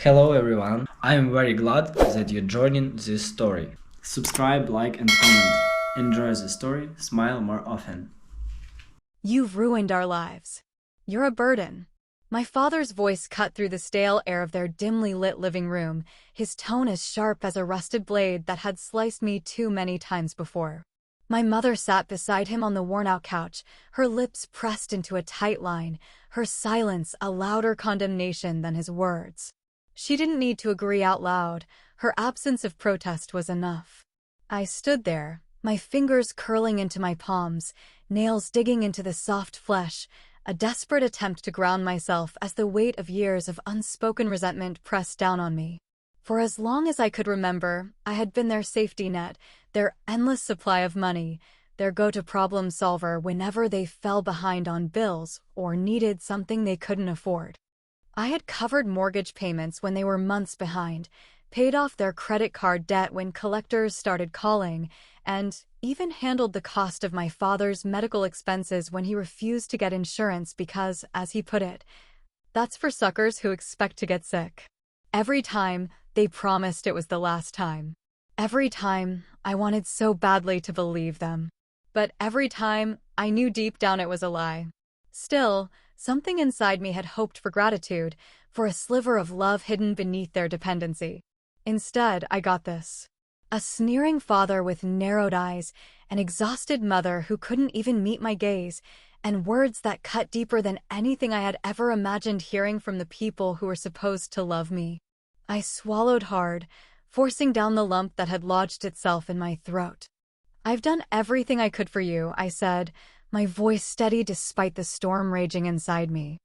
Hello everyone, I am very glad that you're joining this story. Subscribe, like and comment. Enjoy the story, smile more often. You've ruined our lives. You're a burden. My father's voice cut through the stale air of their dimly lit living room, his tone as sharp as a rusted blade that had sliced me too many times before. My mother sat beside him on the worn-out couch, her lips pressed into a tight line, her silence a louder condemnation than his words. She didn't need to agree out loud. Her absence of protest was enough. I stood there, my fingers curling into my palms, nails digging into the soft flesh, a desperate attempt to ground myself as the weight of years of unspoken resentment pressed down on me. For as long as I could remember, I had been their safety net, their endless supply of money, their go-to problem solver whenever they fell behind on bills or needed something they couldn't afford. I had covered mortgage payments when they were months behind, paid off their credit card debt when collectors started calling, and even handled the cost of my father's medical expenses when he refused to get insurance because, as he put it, that's for suckers who expect to get sick. Every time, they promised it was the last time. Every time, I wanted so badly to believe them. But every time, I knew deep down it was a lie. Still, something inside me had hoped for gratitude, for a sliver of love hidden beneath their dependency. Instead, I got this. A sneering father with narrowed eyes, an exhausted mother who couldn't even meet my gaze, and words that cut deeper than anything I had ever imagined hearing from the people who were supposed to love me. I swallowed hard, forcing down the lump that had lodged itself in my throat. "I've done everything I could for you," I said, my voice steady despite the storm raging inside me.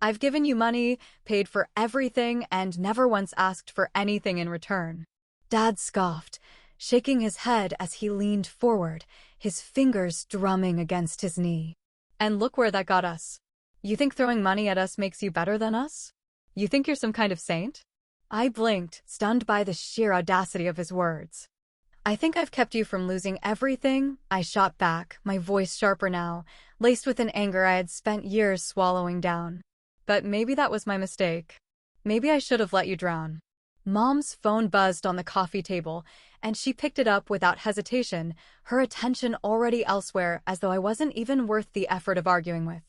"I've given you money, paid for everything, and never once asked for anything in return." Dad scoffed, shaking his head as he leaned forward, his fingers drumming against his knee. "And look where that got us. You think throwing money at us makes you better than us? You think you're some kind of saint?" I blinked, stunned by the sheer audacity of his words. "I think I've kept you from losing everything," I shot back, my voice sharper now, laced with an anger I had spent years swallowing down. "But maybe that was my mistake. Maybe I should have let you drown." Mom's phone buzzed on the coffee table, and she picked it up without hesitation, her attention already elsewhere as though I wasn't even worth the effort of arguing with.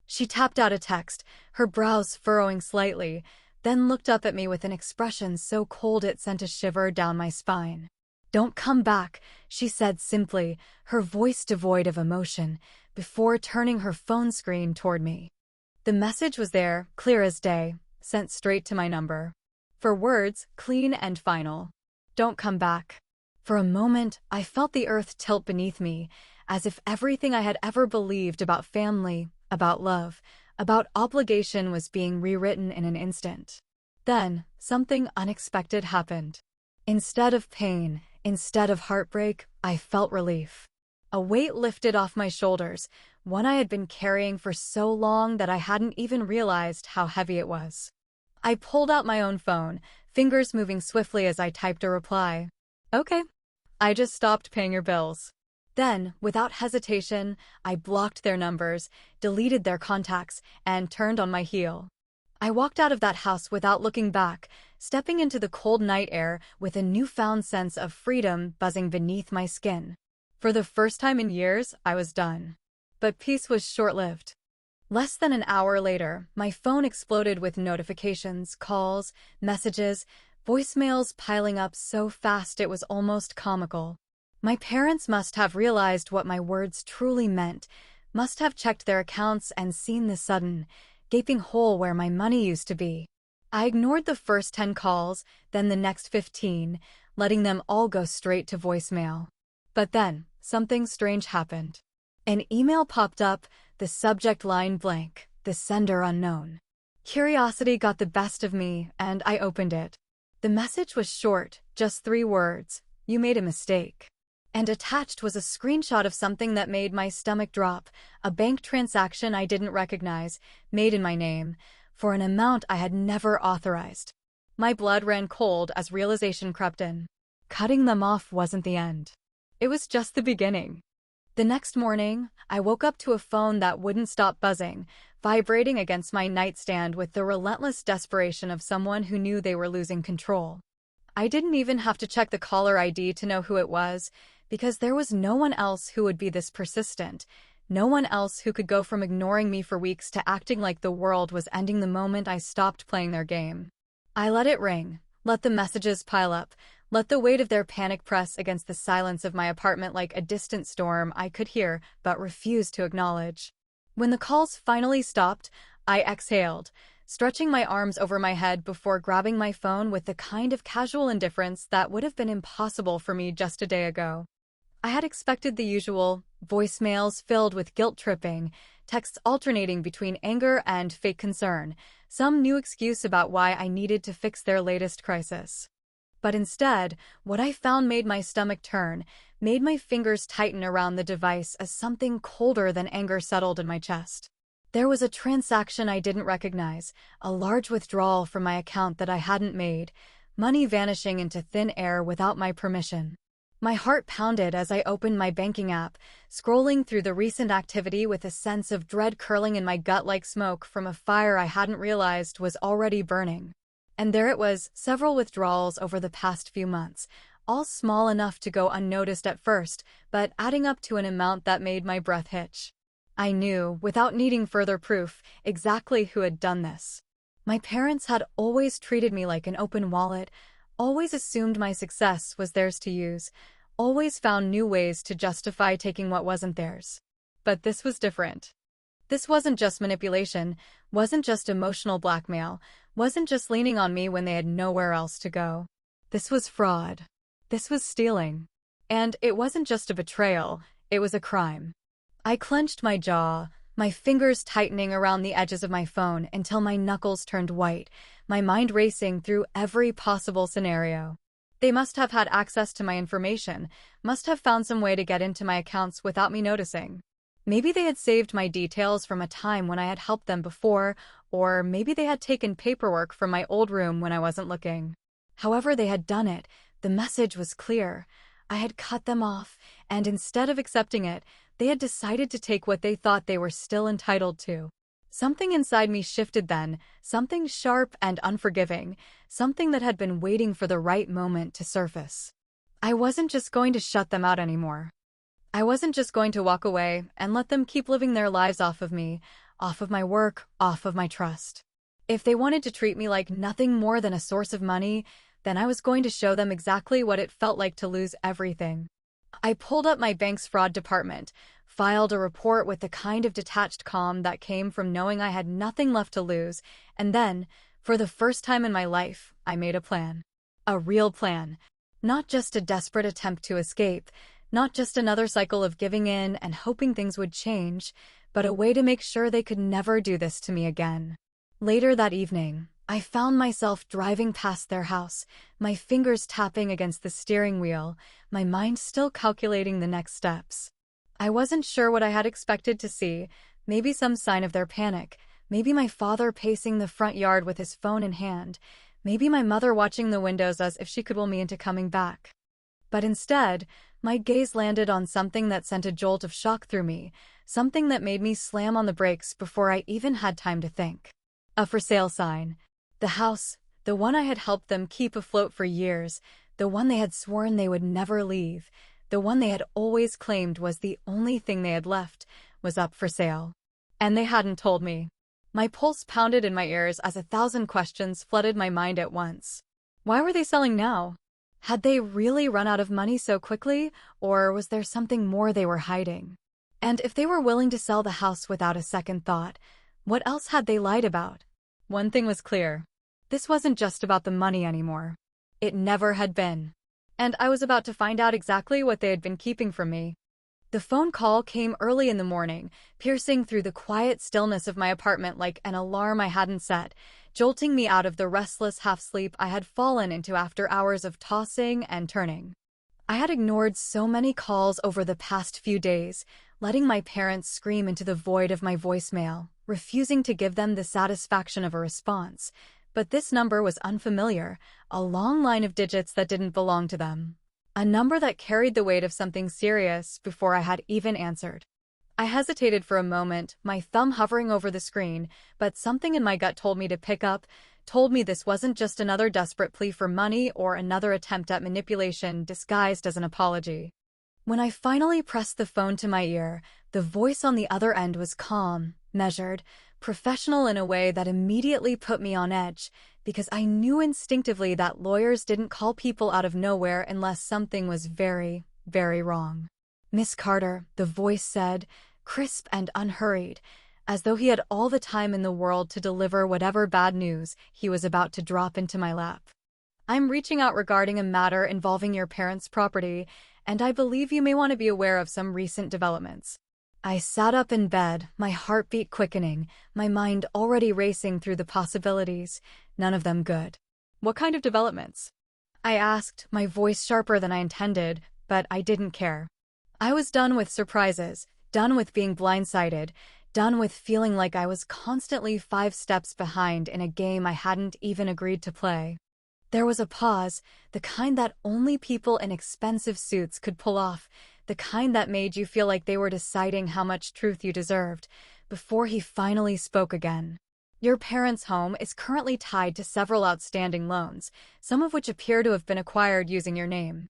She tapped out a text, her brows furrowing slightly, then looked up at me with an expression so cold it sent a shiver down my spine. "Don't come back," she said simply, her voice devoid of emotion, before turning her phone screen toward me. The message was there, clear as day, sent straight to my number. For words, clean and final. "Don't come back." For a moment, I felt the earth tilt beneath me, as if everything I had ever believed about family, about love, about obligation was being rewritten in an instant. Then, something unexpected happened. Instead of pain, instead of heartbreak, I felt relief. A weight lifted off my shoulders, one I had been carrying for so long that I hadn't even realized how heavy it was. I pulled out my own phone, fingers moving swiftly as I typed a reply. "Okay. I just stopped paying your bills." Then, without hesitation, I blocked their numbers, deleted their contacts, and turned on my heel. I walked out of that house without looking back, stepping into the cold night air with a newfound sense of freedom buzzing beneath my skin. For the first time in years, I was done. But peace was short-lived. Less than an hour later, my phone exploded with notifications, calls, messages, voicemails piling up so fast it was almost comical. My parents must have realized what my words truly meant, must have checked their accounts and seen the sudden, gaping hole where my money used to be. I ignored the first 10 calls, then the next 15, letting them all go straight to voicemail. But then, something strange happened. An email popped up, the subject line blank, the sender unknown. Curiosity got the best of me, and I opened it. The message was short, just 3 words, "You made a mistake." And attached was a screenshot of something that made my stomach drop, a bank transaction I didn't recognize, made in my name, for an amount I had never authorized. My blood ran cold as realization crept in. Cutting them off wasn't the end. It was just the beginning. The next morning, I woke up to a phone that wouldn't stop buzzing, vibrating against my nightstand with the relentless desperation of someone who knew they were losing control. I didn't even have to check the caller ID to know who it was, because there was no one else who would be this persistent, no one else who could go from ignoring me for weeks to acting like the world was ending the moment I stopped playing their game. I let it ring, let the messages pile up, let the weight of their panic press against the silence of my apartment like a distant storm I could hear but refused to acknowledge. When the calls finally stopped, I exhaled, stretching my arms over my head before grabbing my phone with the kind of casual indifference that would have been impossible for me just a day ago. I had expected the usual, voicemails filled with guilt-tripping, texts alternating between anger and fake concern, some new excuse about why I needed to fix their latest crisis. But instead, what I found made my stomach turn, made my fingers tighten around the device as something colder than anger settled in my chest. There was a transaction I didn't recognize, a large withdrawal from my account that I hadn't made, money vanishing into thin air without my permission. My heart pounded as I opened my banking app, scrolling through the recent activity with a sense of dread curling in my gut like smoke from a fire I hadn't realized was already burning. And there it was, several withdrawals over the past few months, all small enough to go unnoticed at first, but adding up to an amount that made my breath hitch. I knew, without needing further proof, exactly who had done this. My parents had always treated me like an open wallet, always assumed my success was theirs to use, always found new ways to justify taking what wasn't theirs. But this was different. This wasn't just manipulation, wasn't just emotional blackmail, wasn't just leaning on me when they had nowhere else to go. This was fraud. This was stealing. And it wasn't just a betrayal, it was a crime. I clenched my jaw, my fingers tightening around the edges of my phone until my knuckles turned white, my mind racing through every possible scenario. They must have had access to my information, must have found some way to get into my accounts without me noticing. Maybe they had saved my details from a time when I had helped them before, or maybe they had taken paperwork from my old room when I wasn't looking. However they had done it, the message was clear. I had cut them off, and instead of accepting it, they had decided to take what they thought they were still entitled to. Something inside me shifted then, something sharp and unforgiving, something that had been waiting for the right moment to surface. I wasn't just going to shut them out anymore. I wasn't just going to walk away and let them keep living their lives off of me, off of my work, off of my trust. If they wanted to treat me like nothing more than a source of money, then I was going to show them exactly what it felt like to lose everything. I pulled up my bank's fraud department, filed a report with the kind of detached calm that came from knowing I had nothing left to lose, and then, for the first time in my life, I made a plan. A real plan. Not just a desperate attempt to escape, not just another cycle of giving in and hoping things would change, but a way to make sure they could never do this to me again. Later that evening, I found myself driving past their house, my fingers tapping against the steering wheel, my mind still calculating the next steps. I wasn't sure what I had expected to see, maybe some sign of their panic, maybe my father pacing the front yard with his phone in hand, maybe my mother watching the windows as if she could will me into coming back. But instead, my gaze landed on something that sent a jolt of shock through me, something that made me slam on the brakes before I even had time to think. A for sale sign. The house, the one I had helped them keep afloat for years, the one they had sworn they would never leave, the one they had always claimed was the only thing they had left, was up for sale. And they hadn't told me. My pulse pounded in my ears as 1,000 questions flooded my mind at once. Why were they selling now? Had they really run out of money so quickly, or was there something more they were hiding? And if they were willing to sell the house without a second thought, what else had they lied about? One thing was clear. This wasn't just about the money anymore. It never had been. And I was about to find out exactly what they had been keeping from me. The phone call came early in the morning, piercing through the quiet stillness of my apartment like an alarm I hadn't set, jolting me out of the restless half-sleep I had fallen into after hours of tossing and turning. I had ignored so many calls over the past few days, letting my parents scream into the void of my voicemail, refusing to give them the satisfaction of a response. But this number was unfamiliar, a long line of digits that didn't belong to them. A number that carried the weight of something serious before I had even answered. I hesitated for a moment, my thumb hovering over the screen, but something in my gut told me to pick up, told me this wasn't just another desperate plea for money or another attempt at manipulation disguised as an apology. When I finally pressed the phone to my ear, the voice on the other end was calm, measured, professional in a way that immediately put me on edge, because I knew instinctively that lawyers didn't call people out of nowhere unless something was very, very wrong. "Miss Carter," the voice said, crisp and unhurried, as though he had all the time in the world to deliver whatever bad news he was about to drop into my lap. "I'm reaching out regarding a matter involving your parents' property, and I believe you may want to be aware of some recent developments." I sat up in bed, my heartbeat quickening, my mind already racing through the possibilities, none of them good. "What kind of developments?" I asked, my voice sharper than I intended, but I didn't care. I was done with surprises, done with being blindsided, done with feeling like I was constantly 5 steps behind in a game I hadn't even agreed to play. There was a pause, the kind that only people in expensive suits could pull off, the kind that made you feel like they were deciding how much truth you deserved, before he finally spoke again. "Your parents' home is currently tied to several outstanding loans, some of which appear to have been acquired using your name."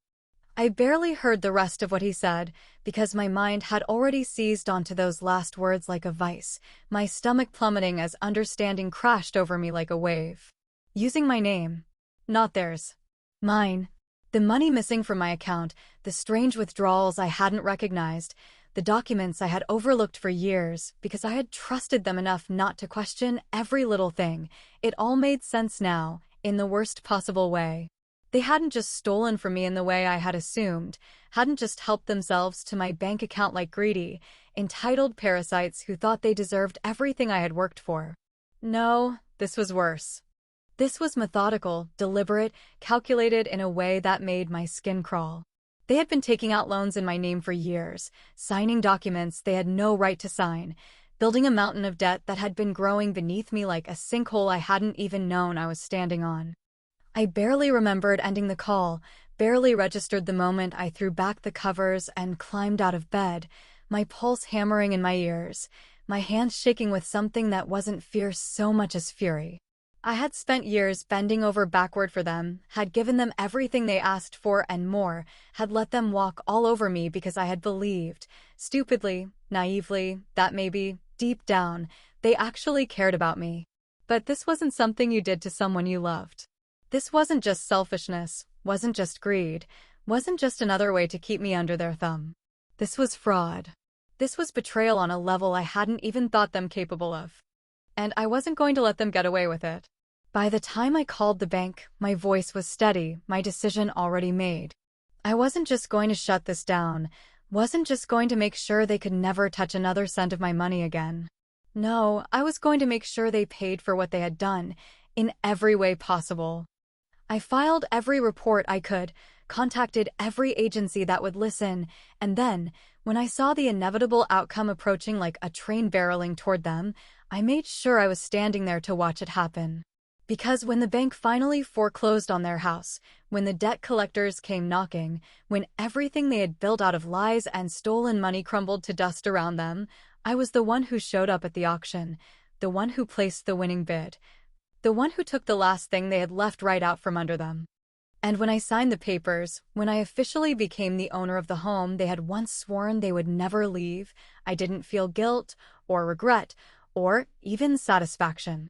I barely heard the rest of what he said, because my mind had already seized onto those last words like a vice, my stomach plummeting as understanding crashed over me like a wave. Using my name. Not theirs. Mine. The money missing from my account, the strange withdrawals I hadn't recognized, the documents I had overlooked for years because I had trusted them enough not to question every little thing. It all made sense now, in the worst possible way. They hadn't just stolen from me in the way I had assumed, hadn't just helped themselves to my bank account like greedy, entitled parasites who thought they deserved everything I had worked for. No, this was worse. This was methodical, deliberate, calculated in a way that made my skin crawl. They had been taking out loans in my name for years, signing documents they had no right to sign, building a mountain of debt that had been growing beneath me like a sinkhole I hadn't even known I was standing on. I barely remembered ending the call, barely registered the moment I threw back the covers and climbed out of bed, my pulse hammering in my ears, my hands shaking with something that wasn't fear so much as fury. I had spent years bending over backward for them, had given them everything they asked for and more, had let them walk all over me because I had believed, stupidly, naively, that maybe, deep down, they actually cared about me. But this wasn't something you did to someone you loved. This wasn't just selfishness, wasn't just greed, wasn't just another way to keep me under their thumb. This was fraud. This was betrayal on a level I hadn't even thought them capable of. And I wasn't going to let them get away with it. By the time I called the bank, my voice was steady, my decision already made. I wasn't just going to shut this down, wasn't just going to make sure they could never touch another cent of my money again. No, I was going to make sure they paid for what they had done, in every way possible. I filed every report I could, contacted every agency that would listen, and then, when I saw the inevitable outcome approaching like a train barreling toward them, I made sure I was standing there to watch it happen. Because when the bank finally foreclosed on their house, when the debt collectors came knocking, when everything they had built out of lies and stolen money crumbled to dust around them, I was the one who showed up at the auction, the one who placed the winning bid, the one who took the last thing they had left right out from under them. And when I signed the papers, when I officially became the owner of the home they had once sworn they would never leave, I didn't feel guilt, or regret, or even satisfaction.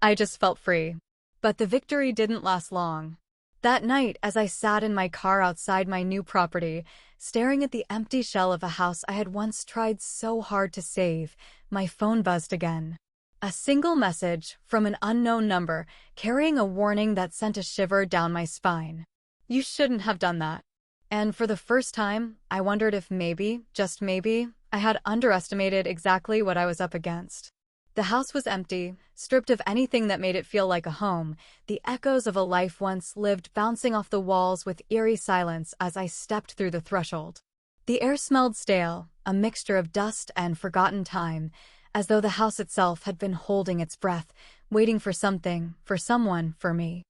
I just felt free. But the victory didn't last long. That night, as I sat in my car outside my new property, staring at the empty shell of a house I had once tried so hard to save, my phone buzzed again. A single message from an unknown number, carrying a warning that sent a shiver down my spine. "You shouldn't have done that." And for the first time, I wondered if maybe, just maybe, I had underestimated exactly what I was up against. The house was empty, stripped of anything that made it feel like a home, the echoes of a life once lived bouncing off the walls with eerie silence as I stepped through the threshold. The air smelled stale, a mixture of dust and forgotten time, as though the house itself had been holding its breath, waiting for something, for someone, for me.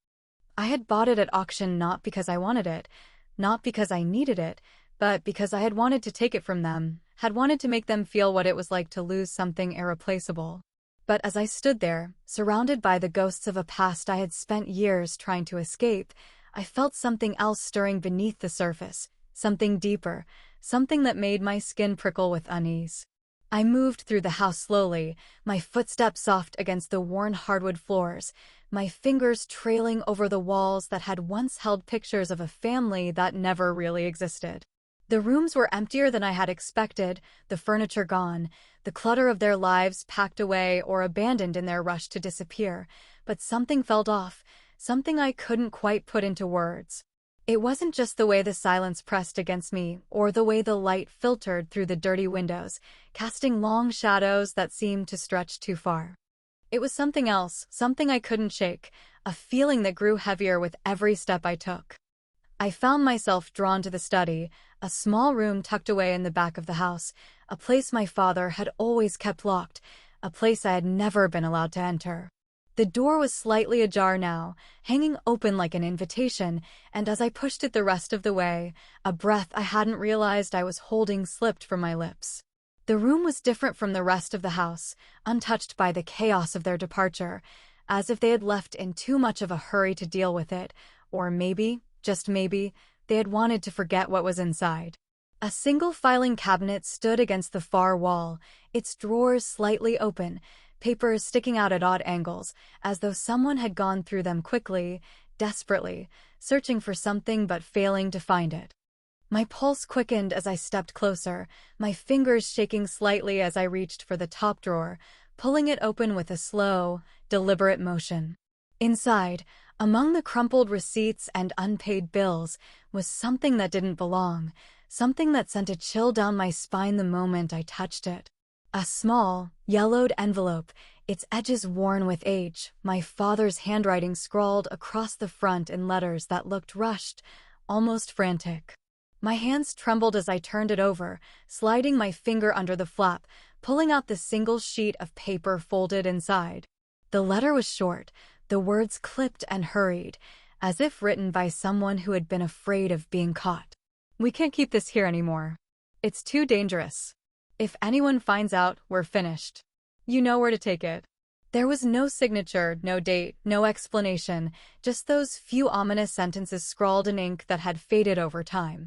I had bought it at auction not because I wanted it, not because I needed it, but because I had wanted to take it from them, had wanted to make them feel what it was like to lose something irreplaceable. But as I stood there, surrounded by the ghosts of a past I had spent years trying to escape, I felt something else stirring beneath the surface, something deeper, something that made my skin prickle with unease. I moved through the house slowly, my footsteps soft against the worn hardwood floors, my fingers trailing over the walls that had once held pictures of a family that never really existed. The rooms were emptier than I had expected, the furniture gone, the clutter of their lives packed away or abandoned in their rush to disappear, but something felt off, something I couldn't quite put into words. It wasn't just the way the silence pressed against me, or the way the light filtered through the dirty windows, casting long shadows that seemed to stretch too far. It was something else, something I couldn't shake, a feeling that grew heavier with every step I took. I found myself drawn to the study, a small room tucked away in the back of the house, a place my father had always kept locked, a place I had never been allowed to enter. The door was slightly ajar now, hanging open like an invitation, and as I pushed it the rest of the way, a breath I hadn't realized I was holding slipped from my lips. The room was different from the rest of the house, untouched by the chaos of their departure, as if they had left in too much of a hurry to deal with it, or maybe, just maybe, they had wanted to forget what was inside. A single filing cabinet stood against the far wall, its drawers slightly open, papers sticking out at odd angles, as though someone had gone through them quickly, desperately, searching for something but failing to find it. My pulse quickened as I stepped closer, my fingers shaking slightly as I reached for the top drawer, pulling it open with a slow, deliberate motion. Inside, among the crumpled receipts and unpaid bills, was something that didn't belong, something that sent a chill down my spine the moment I touched it. A small, yellowed envelope, its edges worn with age, my father's handwriting scrawled across the front in letters that looked rushed, almost frantic. My hands trembled as I turned it over, sliding my finger under the flap, pulling out the single sheet of paper folded inside. The letter was short, the words clipped and hurried, as if written by someone who had been afraid of being caught. "We can't keep this here anymore. It's too dangerous. If anyone finds out, we're finished. You know where to take it." There was no signature, no date, no explanation, just those few ominous sentences scrawled in ink that had faded over time.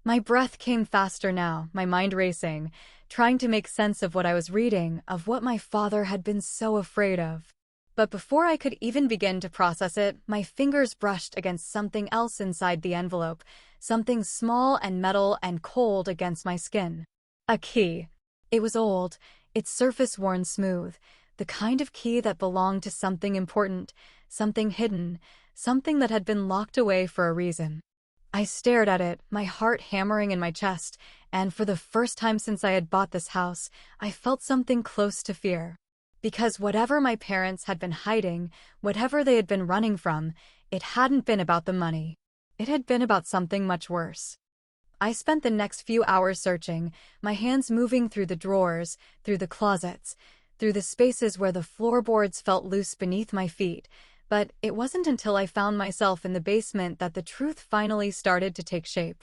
My breath came faster now, my mind racing, trying to make sense of what I was reading, of what my father had been so afraid of. But before I could even begin to process it, my fingers brushed against something else inside the envelope, something small and metal and cold against my skin. A key. It was old, its surface worn smooth, the kind of key that belonged to something important, something hidden, something that had been locked away for a reason. I stared at it, my heart hammering in my chest, and for the first time since I had bought this house, I felt something close to fear. Because whatever my parents had been hiding, whatever they had been running from, it hadn't been about the money. It had been about something much worse. I spent the next few hours searching, my hands moving through the drawers, through the closets, through the spaces where the floorboards felt loose beneath my feet, but it wasn't until I found myself in the basement that the truth finally started to take shape.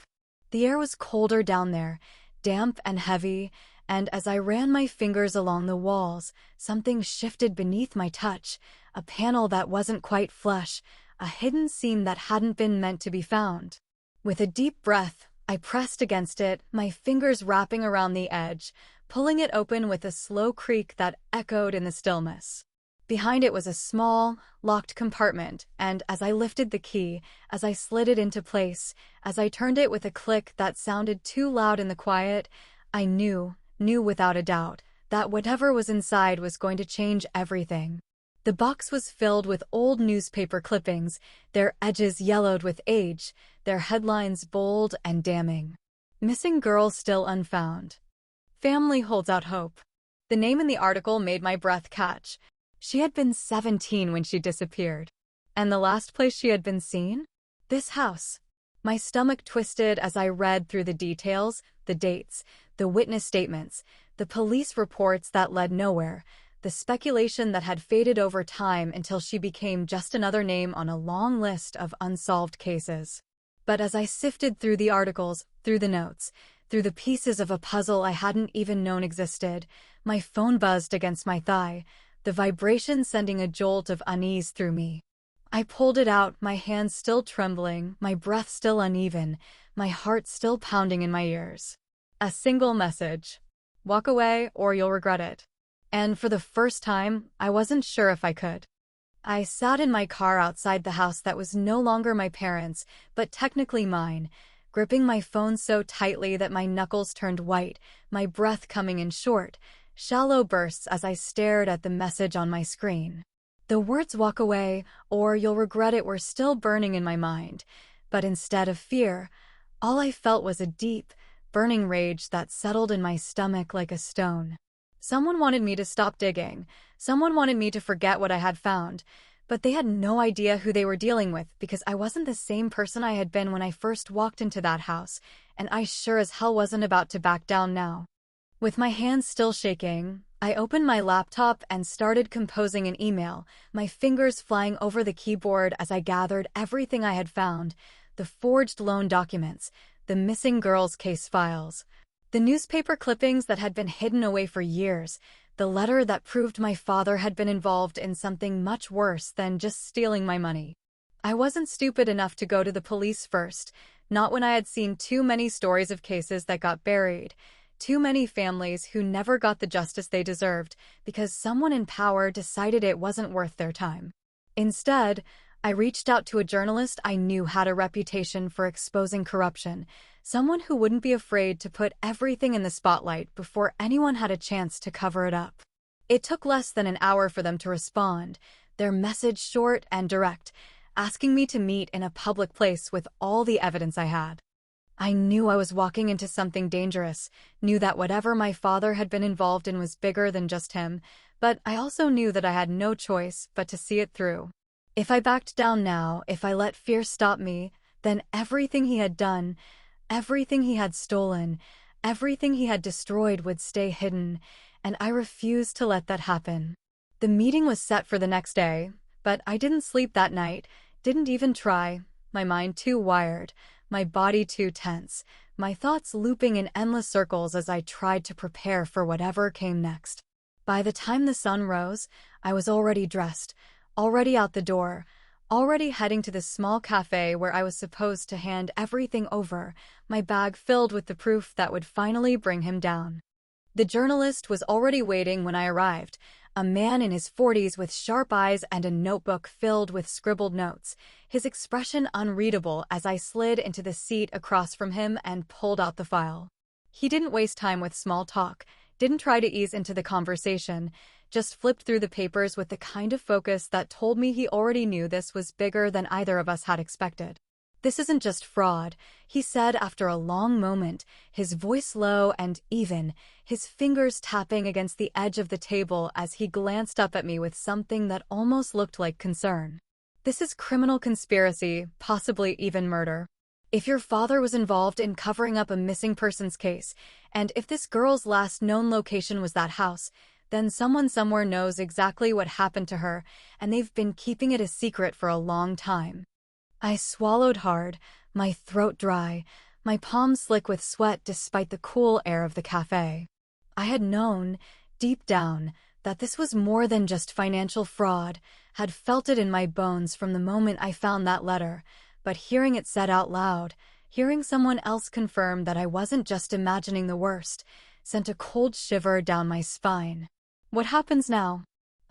The air was colder down there, damp and heavy, and as I ran my fingers along the walls, something shifted beneath my touch, a panel that wasn't quite flush, a hidden seam that hadn't been meant to be found. With a deep breath, I pressed against it, my fingers wrapping around the edge, pulling it open with a slow creak that echoed in the stillness. Behind it was a small, locked compartment, and as I lifted the key, as I slid it into place, as I turned it with a click that sounded too loud in the quiet, I knew without a doubt, that whatever was inside was going to change everything. The box was filled with old newspaper clippings, their edges yellowed with age, their headlines bold and damning. Missing girl still unfound. Family holds out hope. The name in the article made my breath catch. She had been 17 when she disappeared. And the last place she had been seen? This house. My stomach twisted as I read through the details, the dates, the witness statements, the police reports that led nowhere, the speculation that had faded over time until she became just another name on a long list of unsolved cases. But as I sifted through the articles, through the notes, through the pieces of a puzzle I hadn't even known existed. My phone buzzed against my thigh, the vibration sending a jolt of unease through me. I pulled it out, my hands still trembling, my breath still uneven, my heart still pounding in my ears. A single message. Walk away or you'll regret it. And for the first time, I wasn't sure if I could. I sat in my car outside the house that was no longer my parents', but technically mine, gripping my phone so tightly that my knuckles turned white, my breath coming in short, shallow bursts as I stared at the message on my screen. The words "walk away" or "you'll regret it" were still burning in my mind, but instead of fear, all I felt was a deep, burning rage that settled in my stomach like a stone. Someone wanted me to stop digging. Someone wanted me to forget what I had found, but they had no idea who they were dealing with because I wasn't the same person I had been when I first walked into that house, and I sure as hell wasn't about to back down now. With my hands still shaking, I opened my laptop and started composing an email, my fingers flying over the keyboard as I gathered everything I had found: the forged loan documents, the missing girls' case files, the newspaper clippings that had been hidden away for years, the letter that proved my father had been involved in something much worse than just stealing my money. I wasn't stupid enough to go to the police first, not when I had seen too many stories of cases that got buried, too many families who never got the justice they deserved because someone in power decided it wasn't worth their time. Instead, I reached out to a journalist I knew had a reputation for exposing corruption, someone who wouldn't be afraid to put everything in the spotlight before anyone had a chance to cover it up. It took less than an hour for them to respond, their message short and direct, asking me to meet in a public place with all the evidence I had. I knew I was walking into something dangerous, knew that whatever my father had been involved in was bigger than just him, but I also knew that I had no choice but to see it through. If I backed down now, if I let fear stop me, then everything he had done, everything he had stolen, everything he had destroyed would stay hidden, and I refused to let that happen. The meeting was set for the next day, but I didn't sleep that night, didn't even try, my mind too wired, my body too tense, my thoughts looping in endless circles as I tried to prepare for whatever came next. By the time the sun rose, I was already dressed, already out the door, already heading to the small cafe where I was supposed to hand everything over, my bag filled with the proof that would finally bring him down. The journalist was already waiting when I arrived, a man in his 40s with sharp eyes and a notebook filled with scribbled notes, his expression unreadable as I slid into the seat across from him and pulled out the file. He didn't waste time with small talk, didn't try to ease into the conversation, just flipped through the papers with the kind of focus that told me he already knew this was bigger than either of us had expected. "This isn't just fraud," he said after a long moment, his voice low and even, his fingers tapping against the edge of the table as he glanced up at me with something that almost looked like concern. "This is criminal conspiracy, possibly even murder. If your father was involved in covering up a missing persons case, and if this girl's last known location was that house, then someone somewhere knows exactly what happened to her, and they've been keeping it a secret for a long time." I swallowed hard, my throat dry, my palms slick with sweat despite the cool air of the cafe. I had known, deep down, that this was more than just financial fraud, had felt it in my bones from the moment I found that letter, but hearing it said out loud, hearing someone else confirm that I wasn't just imagining the worst, sent a cold shiver down my spine. "What happens now?"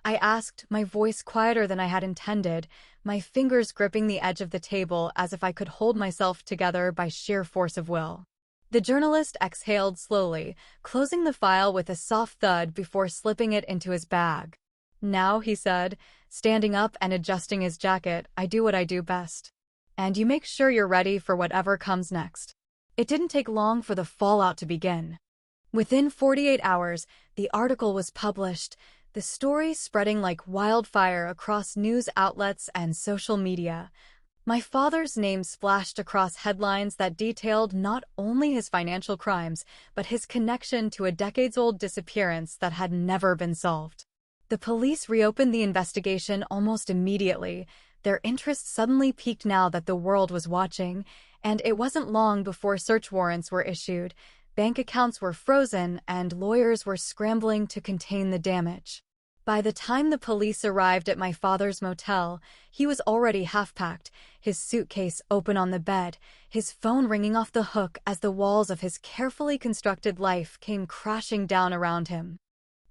I asked, my voice quieter than I had intended, my fingers gripping the edge of the table as if I could hold myself together by sheer force of will. The journalist exhaled slowly, closing the file with a soft thud before slipping it into his bag. "Now," he said, standing up and adjusting his jacket, "I do what I do best. And you make sure you're ready for whatever comes next." It didn't take long for the fallout to begin. Within 48 hours, the article was published, the story spreading like wildfire across news outlets and social media. My father's name splashed across headlines that detailed not only his financial crimes, but his connection to a decades-old disappearance that had never been solved. The police reopened the investigation almost immediately, their interest suddenly piqued now that the world was watching, and it wasn't long before search warrants were issued. Bank accounts were frozen, and lawyers were scrambling to contain the damage. By the time the police arrived at my father's motel, he was already half-packed, his suitcase open on the bed, his phone ringing off the hook as the walls of his carefully constructed life came crashing down around him.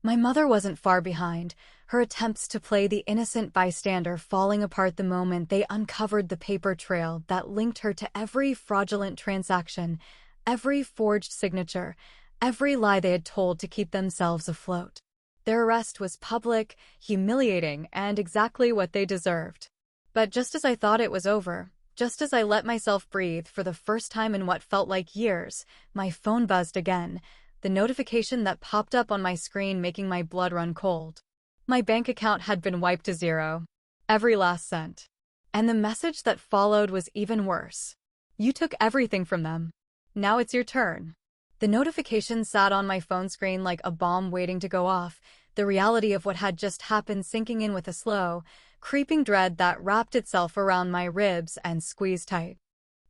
My mother wasn't far behind, her attempts to play the innocent bystander falling apart the moment they uncovered the paper trail that linked her to every fraudulent transaction, every forged signature, every lie they had told to keep themselves afloat. Their arrest was public, humiliating, and exactly what they deserved. But just as I thought it was over, just as I let myself breathe for the first time in what felt like years, my phone buzzed again, the notification that popped up on my screen making my blood run cold. My bank account had been wiped to zero. Every last cent. And the message that followed was even worse. You took everything from them. Now it's your turn. The notification sat on my phone screen like a bomb waiting to go off, the reality of what had just happened sinking in with a slow, creeping dread that wrapped itself around my ribs and squeezed tight.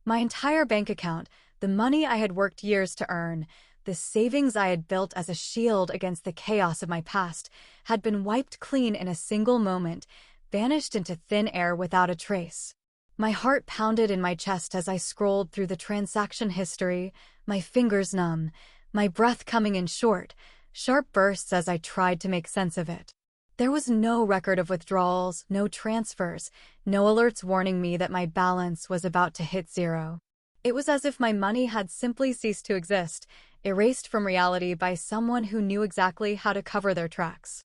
My entire bank account, the money I had worked years to earn, the savings I had built as a shield against the chaos of my past, had been wiped clean in a single moment, vanished into thin air without a trace. My heart pounded in my chest as I scrolled through the transaction history, my fingers numb, my breath coming in short, sharp bursts as I tried to make sense of it. There was no record of withdrawals, no transfers, no alerts warning me that my balance was about to hit zero. It was as if my money had simply ceased to exist, erased from reality by someone who knew exactly how to cover their tracks.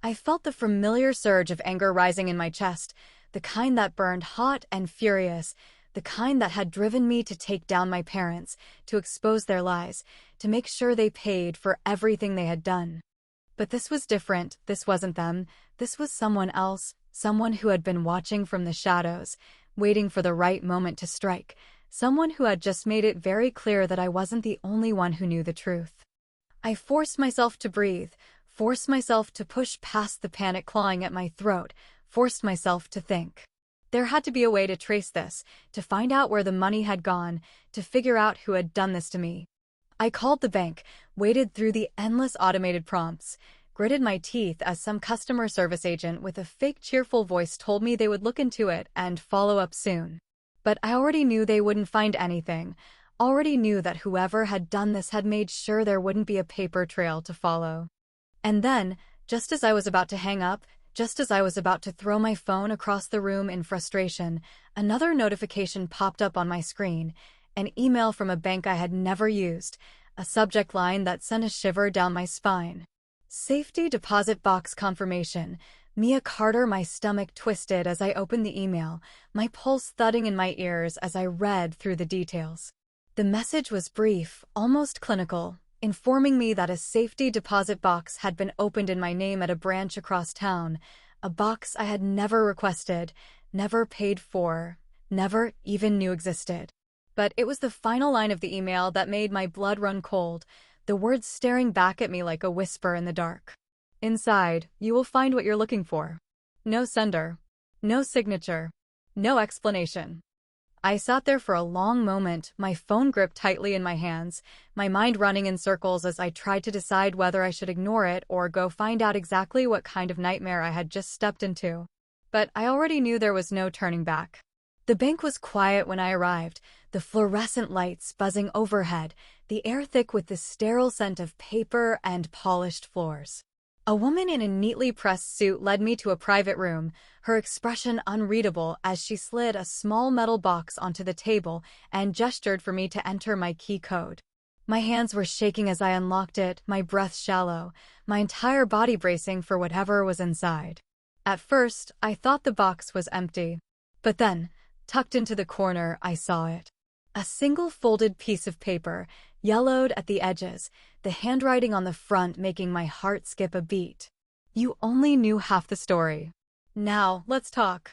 I felt the familiar surge of anger rising in my chest, the kind that burned hot and furious, the kind that had driven me to take down my parents, to expose their lies, to make sure they paid for everything they had done. But this was different. This wasn't them. This was someone else, someone who had been watching from the shadows, waiting for the right moment to strike, someone who had just made it very clear that I wasn't the only one who knew the truth. I forced myself to breathe, forced myself to push past the panic clawing at my throat, forced myself to think. There had to be a way to trace this, to find out where the money had gone, to figure out who had done this to me. I called the bank, waded through the endless automated prompts, gritted my teeth as some customer service agent with a fake cheerful voice told me they would look into it and follow up soon. But I already knew they wouldn't find anything, already knew that whoever had done this had made sure there wouldn't be a paper trail to follow. And then, just as I was about to hang up, just as I was about to throw my phone across the room in frustration, another notification popped up on my screen, an email from a bank I had never used, a subject line that sent a shiver down my spine. Safety deposit box confirmation. Mia Carter. My stomach twisted as I opened the email, my pulse thudding in my ears as I read through the details. The message was brief, almost clinical, informing me that a safety deposit box had been opened in my name at a branch across town, a box I had never requested, never paid for, never even knew existed. But it was the final line of the email that made my blood run cold, the words staring back at me like a whisper in the dark. Inside, you will find what you're looking for. No sender. No signature. No explanation. I sat there for a long moment, my phone gripped tightly in my hands, my mind running in circles as I tried to decide whether I should ignore it or go find out exactly what kind of nightmare I had just stepped into. But I already knew there was no turning back. The bank was quiet when I arrived, the fluorescent lights buzzing overhead, the air thick with the sterile scent of paper and polished floors. A woman in a neatly pressed suit led me to a private room, her expression unreadable as she slid a small metal box onto the table and gestured for me to enter my key code. My hands were shaking as I unlocked it, my breath shallow, my entire body bracing for whatever was inside. At first, I thought the box was empty. But then, tucked into the corner, I saw it. A single folded piece of paper, yellowed at the edges, the handwriting on the front making my heart skip a beat. You only knew half the story. Now, let's talk.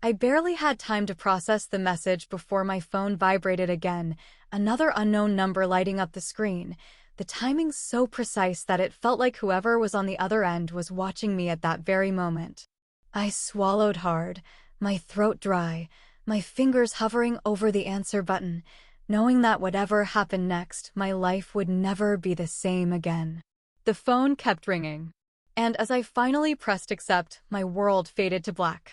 I barely had time to process the message before my phone vibrated again, another unknown number lighting up the screen, the timing so precise that it felt like whoever was on the other end was watching me at that very moment. I swallowed hard, my throat dry, my fingers hovering over the answer button, knowing that whatever happened next, my life would never be the same again. The phone kept ringing, and as I finally pressed accept, my world faded to black.